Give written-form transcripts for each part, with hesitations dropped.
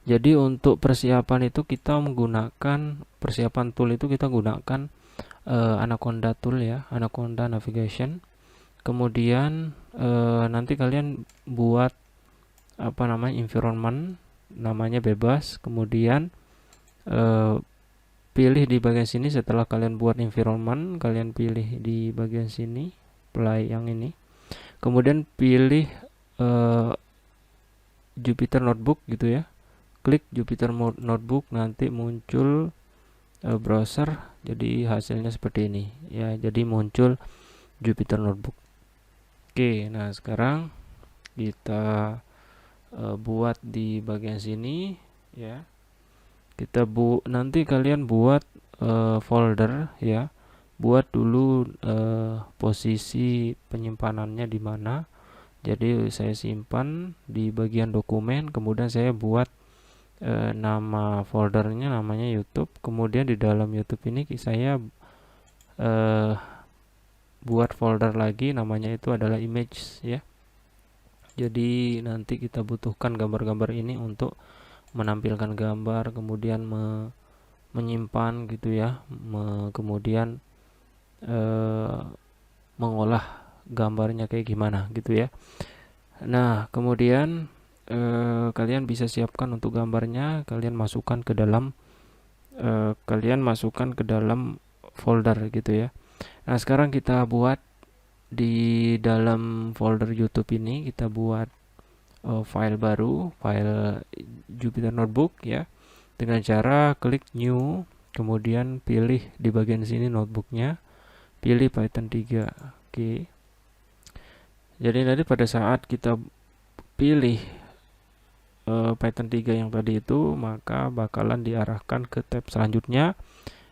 Jadi untuk persiapan itu kita menggunakan persiapan tool itu kita gunakan Anaconda tool ya, Anaconda Navigation. Kemudian nanti kalian buat apa namanya environment, namanya bebas. Kemudian eh, pilih di bagian sini. Setelah kalian buat environment, kalian pilih di bagian sini play yang ini. Kemudian pilih eh, Jupyter Notebook gitu ya. Klik Jupyter Notebook, nanti muncul browser. Jadi hasilnya seperti ini ya. Jadi muncul Jupyter Notebook. Oke, nah sekarang kita buat di bagian sini ya. Nanti kalian buat folder ya. Buat dulu posisi penyimpanannya di mana. Jadi saya simpan di bagian dokumen, kemudian saya buat nama foldernya namanya YouTube. Kemudian di dalam YouTube ini saya eh, buat folder lagi, namanya itu adalah image ya. Jadi nanti kita butuhkan gambar-gambar ini untuk menampilkan gambar, kemudian menyimpan gitu ya, kemudian eh, mengolah gambarnya kayak gimana gitu ya. Nah, kemudian kalian bisa siapkan untuk gambarnya, kalian masukkan ke dalam folder gitu ya. Nah, sekarang kita buat di dalam folder YouTube ini, kita buat file baru, file Jupyter Notebook ya, dengan cara klik new, kemudian pilih di bagian sini notebooknya, pilih Python 3. Oke. Jadi nanti pada saat kita pilih Python 3 yang tadi itu, maka bakalan diarahkan ke tab selanjutnya,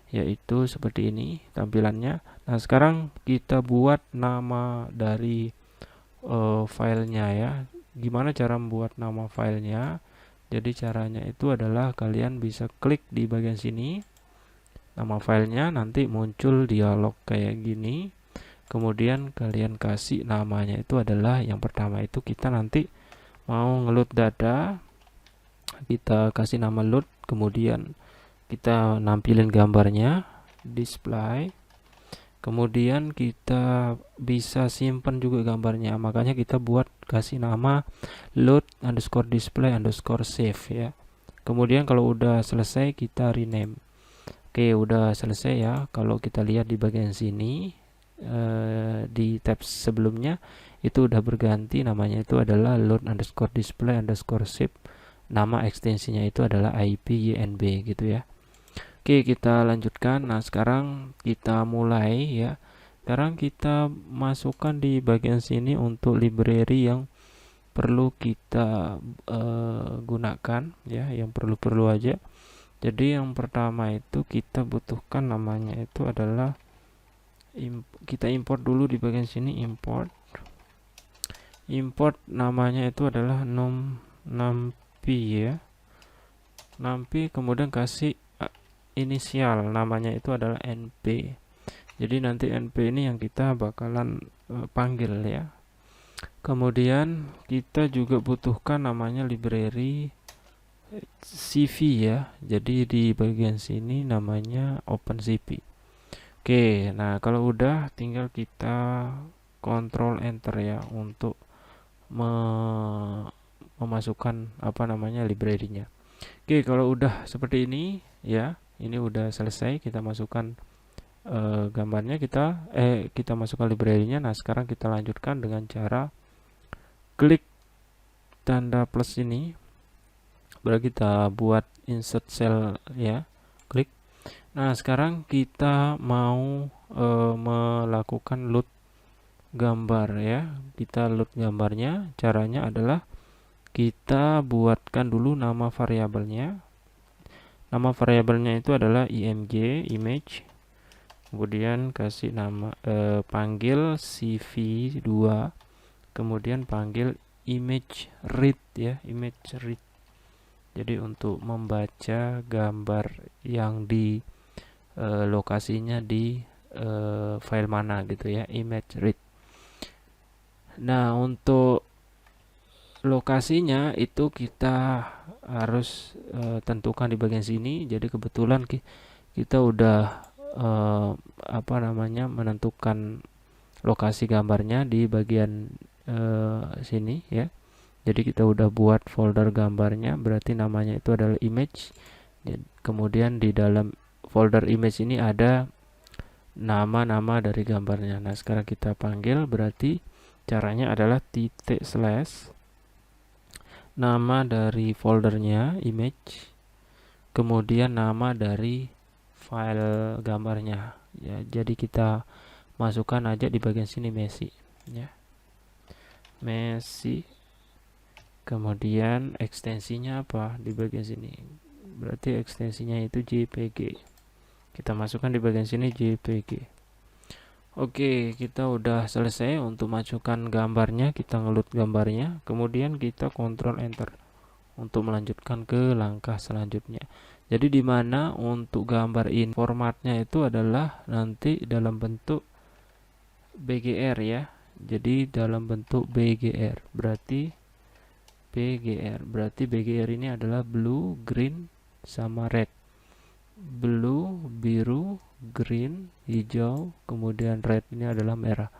yaitu seperti ini tampilannya. Nah, sekarang kita buat nama dari filenya ya. Gimana cara membuat nama filenya? Jadi caranya itu adalah kalian bisa klik di bagian sini nama filenya, nanti muncul dialog kayak gini. Kemudian kalian kasih namanya itu adalah, yang pertama itu kita nanti mau ngeload data, kita kasih nama load, kemudian kita nampilin gambarnya, display. Kemudian kita bisa simpan juga gambarnya, makanya kita buat kasih nama load underscore display underscore save ya. Kemudian kalau udah selesai kita rename. Oke, udah selesai ya. Kalau kita lihat di bagian sini di tab sebelumnya itu udah berganti, namanya itu adalah load underscore display underscore save. Nama ekstensinya itu adalah IPYNB gitu ya. Oke, kita lanjutkan. Nah, sekarang kita mulai ya. Sekarang kita masukkan di bagian sini untuk library yang perlu kita gunakan ya, yang perlu-perlu aja. Jadi yang pertama itu kita butuhkan, namanya itu adalah kita import dulu di bagian sini, import namanya itu adalah numpy ya, numpy, kemudian kasih inisial, namanya itu adalah np. Jadi nanti np ini yang kita bakalan panggil ya. Kemudian kita juga butuhkan namanya library cv ya. Jadi di bagian sini namanya OpenCV. Oke, nah kalau udah tinggal kita Control Enter ya untuk memasukkan apa namanya library-nya. Oke, kalau udah seperti ini ya, ini udah selesai, kita masukkan gambarnya, kita masukkan library-nya. Nah, sekarang kita lanjutkan dengan cara klik tanda plus ini, berarti kita buat insert cell ya, klik. Nah, sekarang kita mau melakukan load gambar ya. Kita load gambarnya, caranya adalah kita buatkan dulu nama variabelnya. Nama variabelnya itu adalah image. Kemudian kasih nama panggil cv2, kemudian panggil image read ya, image read. Jadi untuk membaca gambar yang di lokasinya di file mana gitu ya, image read. Nah, untuk lokasinya itu kita harus tentukan di bagian sini. Jadi kebetulan kita udah eh, apa namanya menentukan lokasi gambarnya di bagian sini ya. Jadi kita udah buat folder gambarnya, berarti namanya itu adalah image. Kemudian di dalam folder image ini ada nama-nama dari gambarnya. Nah, sekarang kita panggil, berarti caranya adalah titik slash nama dari foldernya image, kemudian nama dari file gambarnya ya. Jadi kita masukkan aja di bagian sini Messi ya, Messi. Kemudian ekstensinya apa di bagian sini, berarti ekstensinya itu JPG. Kita masukkan di bagian sini JPG. Oke, kita udah selesai untuk masukkan gambarnya. Kita ngeload gambarnya, kemudian kita kontrol enter untuk melanjutkan ke langkah selanjutnya. Jadi di mana untuk gambar ini formatnya itu adalah nanti dalam bentuk BGR ya. Jadi dalam bentuk BGR, berarti BGR ini adalah blue, green, sama red. Blue, biru, green, hijau, kemudian red ini adalah merah.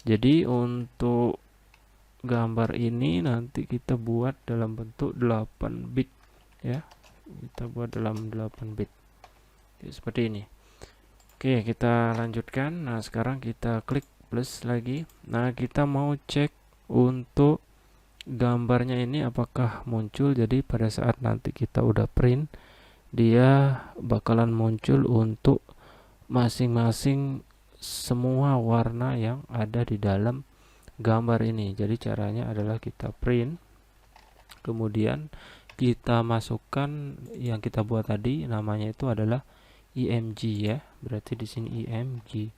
Jadi untuk gambar ini nanti kita buat dalam bentuk 8 bit ya. Kita buat dalam 8 bit. Oke, seperti ini. Oke, kita lanjutkan. Nah, sekarang kita klik plus lagi. Nah, kita mau cek untuk gambarnya ini apakah muncul. Jadi pada saat nanti kita udah print, dia bakalan muncul untuk masing-masing semua warna yang ada di dalam gambar ini. Jadi caranya adalah kita print, kemudian kita masukkan yang kita buat tadi, namanya itu adalah img ya. Berarti di sini img.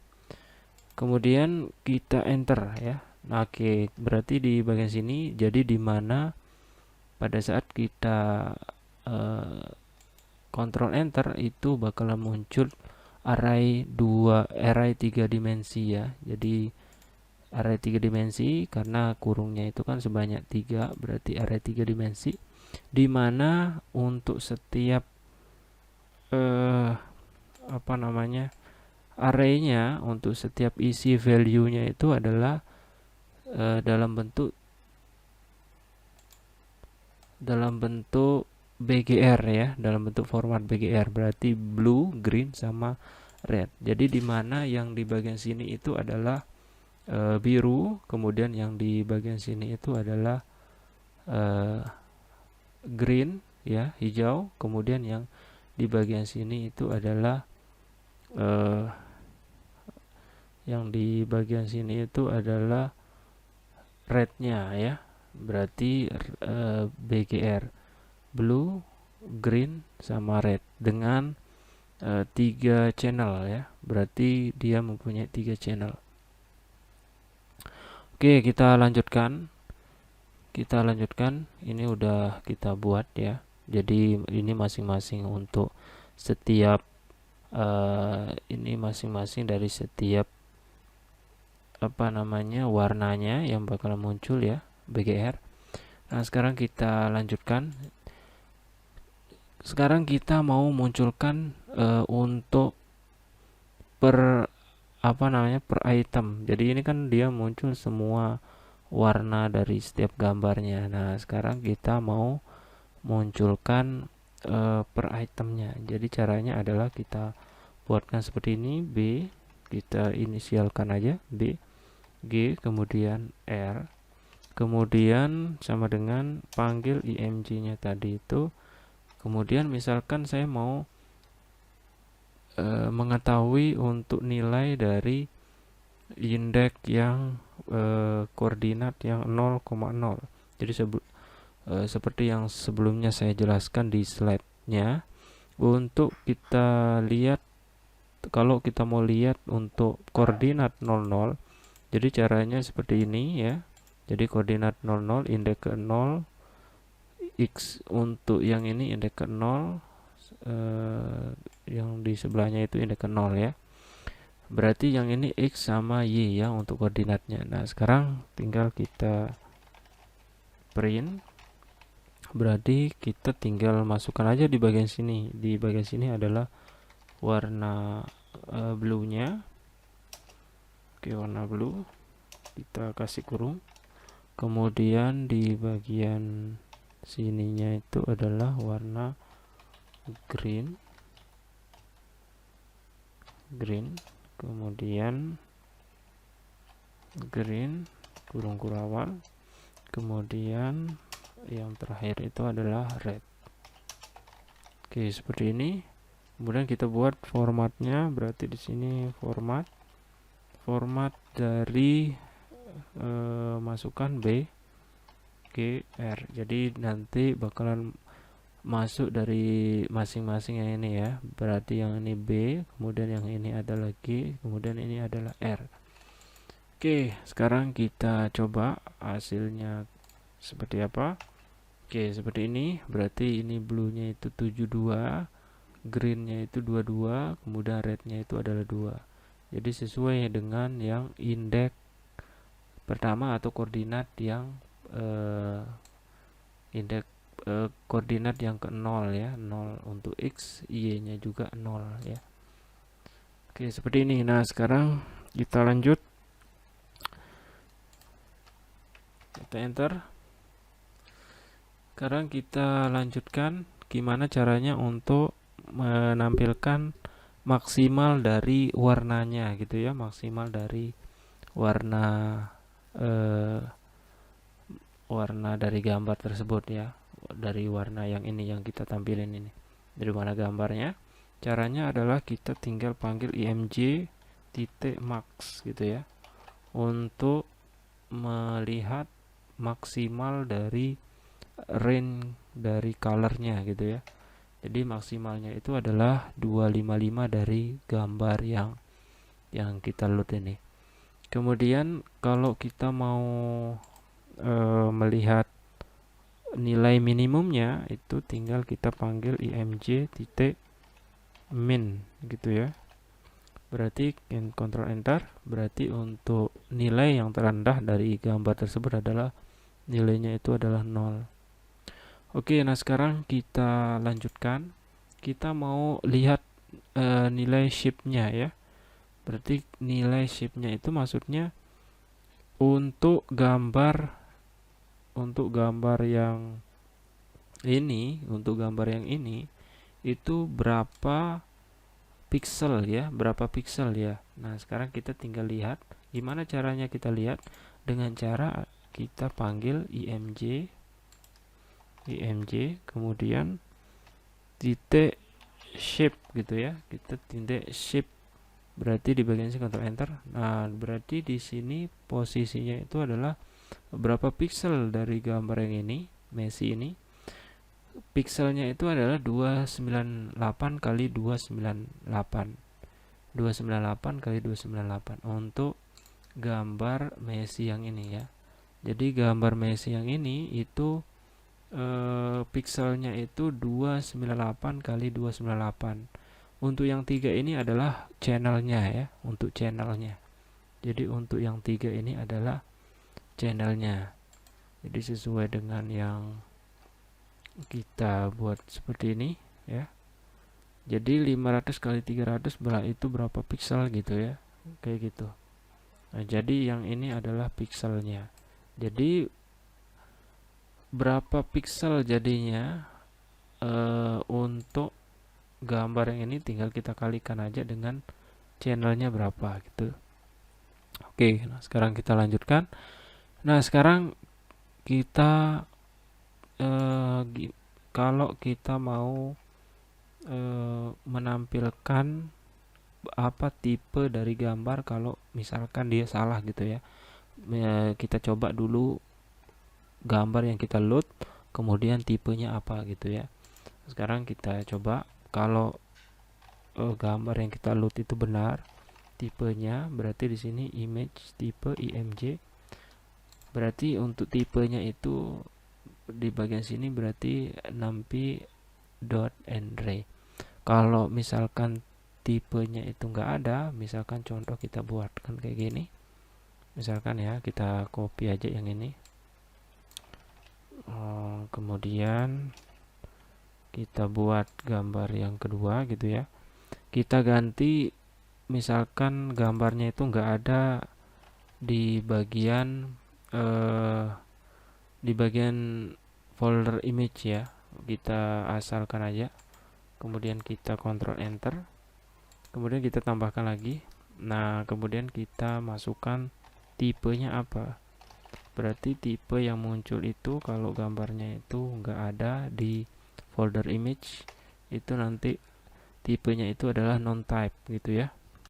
Kemudian kita enter ya. Nah, oke, berarti di bagian sini jadi di mana pada saat kita Ctrl Enter itu bakalan muncul array 3 dimensi ya. Jadi array 3 dimensi karena kurungnya itu kan sebanyak 3, berarti array 3 dimensi di mana untuk setiap apa namanya arraynya, untuk setiap isi value-nya itu adalah dalam bentuk BGR ya, dalam bentuk format BGR, berarti blue, green, sama red. Jadi di mana yang di bagian sini itu adalah biru, kemudian yang di bagian sini itu adalah green ya, hijau, kemudian yang di bagian sini itu adalah rednya ya, berarti BGR blue, green, sama red dengan 3 channel ya, berarti dia mempunyai 3 channel. Oke, kita lanjutkan. Ini udah kita buat ya. Jadi ini masing-masing untuk setiap ini masing-masing dari setiap apa namanya warnanya yang bakal muncul ya, BGR. Nah, sekarang kita lanjutkan. Sekarang kita mau munculkan untuk per item. Jadi ini kan dia muncul semua warna dari setiap gambarnya. Nah, sekarang kita mau munculkan per itemnya. Jadi caranya adalah kita buatkan seperti ini, B, kita inisialkan aja B, G, kemudian R, kemudian sama dengan panggil img-nya tadi itu. Kemudian misalkan saya mau mengetahui untuk nilai dari indeks yang koordinat yang 0,0. Jadi seperti yang sebelumnya saya jelaskan di slide-nya, untuk kita lihat, kalau kita mau lihat untuk koordinat 00, jadi caranya seperti ini ya. Jadi koordinat 00 indeks ke 0, X untuk yang ini indeks ke 0, yang di sebelahnya itu indeks ke 0 ya. Berarti yang ini X sama Y ya untuk koordinatnya. Nah, sekarang tinggal kita print, berarti kita tinggal masukkan aja di bagian sini. Di bagian sini adalah warna blue nya. Oke, warna blue kita kasih kurung, kemudian di bagian sininya itu adalah warna green, kemudian green kurung kurawal, kemudian yang terakhir itu adalah red. Oke, seperti ini. Kemudian kita buat formatnya, berarti di sini format dari masukkan B, G, R. Jadi nanti bakalan masuk dari masing-masing yang ini ya. Berarti yang ini B, kemudian yang ini adalah G, kemudian ini adalah R. Oke, sekarang kita coba hasilnya seperti apa. Oke, seperti ini. Berarti ini blue-nya itu 72, green-nya itu 22, kemudian red-nya itu adalah 2. Jadi sesuai dengan yang indeks pertama atau koordinat yang indeks koordinat yang ke 0 ya, 0 untuk X, Y-nya juga 0 ya. Oke, seperti ini. Nah, sekarang kita lanjut. Kita enter. Sekarang kita lanjutkan gimana caranya untuk menampilkan maksimal dari warnanya gitu ya, maksimal dari warna warna dari gambar tersebut ya, dari warna yang ini yang kita tampilin ini. Dari mana gambarnya? Caranya adalah kita tinggal panggil img titik max gitu ya, untuk melihat maksimal dari range dari colornya gitu ya. Jadi maksimalnya itu adalah 255 dari gambar yang kita load ini. Kemudian kalau kita mau melihat nilai minimumnya, itu tinggal kita panggil img titik min gitu ya. Berarti Ctrl Enter, berarti untuk nilai yang terendah dari gambar tersebut adalah nilainya itu adalah 0. Oke, nah sekarang kita lanjutkan. Kita mau lihat nilai shape-nya ya. Berarti nilai shape-nya itu maksudnya untuk gambar yang ini, itu berapa pixel ya. Nah, sekarang kita tinggal lihat gimana caranya. Kita lihat dengan cara kita panggil img kemudian titik shape gitu ya. Kita titik shape, berarti di bagian sini Ctrl Enter. Nah, berarti di sini posisinya itu adalah berapa pixel dari gambar yang ini, Messi ini. Pixelnya itu adalah 298 kali 298 kali 298 untuk gambar Messi yang ini ya. Jadi gambar Messi yang ini itu pixelnya itu 298 kali 298. Untuk yang 3 ini adalah channelnya ya, untuk channelnya. Jadi untuk yang 3 ini adalah channelnya. Jadi sesuai dengan yang kita buat seperti ini ya. Jadi 500 kali 300 itu berapa pixel gitu ya, kayak gitu. Nah, jadi yang ini adalah pixelnya. Jadi berapa pixel jadinya untuk gambar yang ini tinggal kita kalikan aja dengan channelnya berapa gitu. Oke, nah sekarang kita lanjutkan. Nah, sekarang kita kalau kita mau menampilkan apa tipe dari gambar kalau misalkan dia salah gitu ya. Kita coba dulu gambar yang kita load, kemudian tipenya apa gitu ya. Sekarang kita coba kalau gambar yang kita load itu benar tipenya, berarti di sini image tipe img. Berarti untuk tipenya itu di bagian sini berarti numpy.nray. Kalau misalkan tipenya itu enggak ada, misalkan contoh kita buatkan kayak gini. Misalkan ya, kita copy aja yang ini. Kemudian kita buat gambar yang kedua gitu ya. Kita ganti, misalkan gambarnya itu nggak ada di bagian eh, di bagian folder image ya, kita asalkan aja. Kemudian kita Ctrl Enter, kemudian kita tambahkan lagi. Nah, kemudian kita masukkan tipenya apa. Berarti tipe yang muncul itu kalau gambarnya itu nggak ada di folder image, itu nanti tipenya itu adalah non type gitu ya.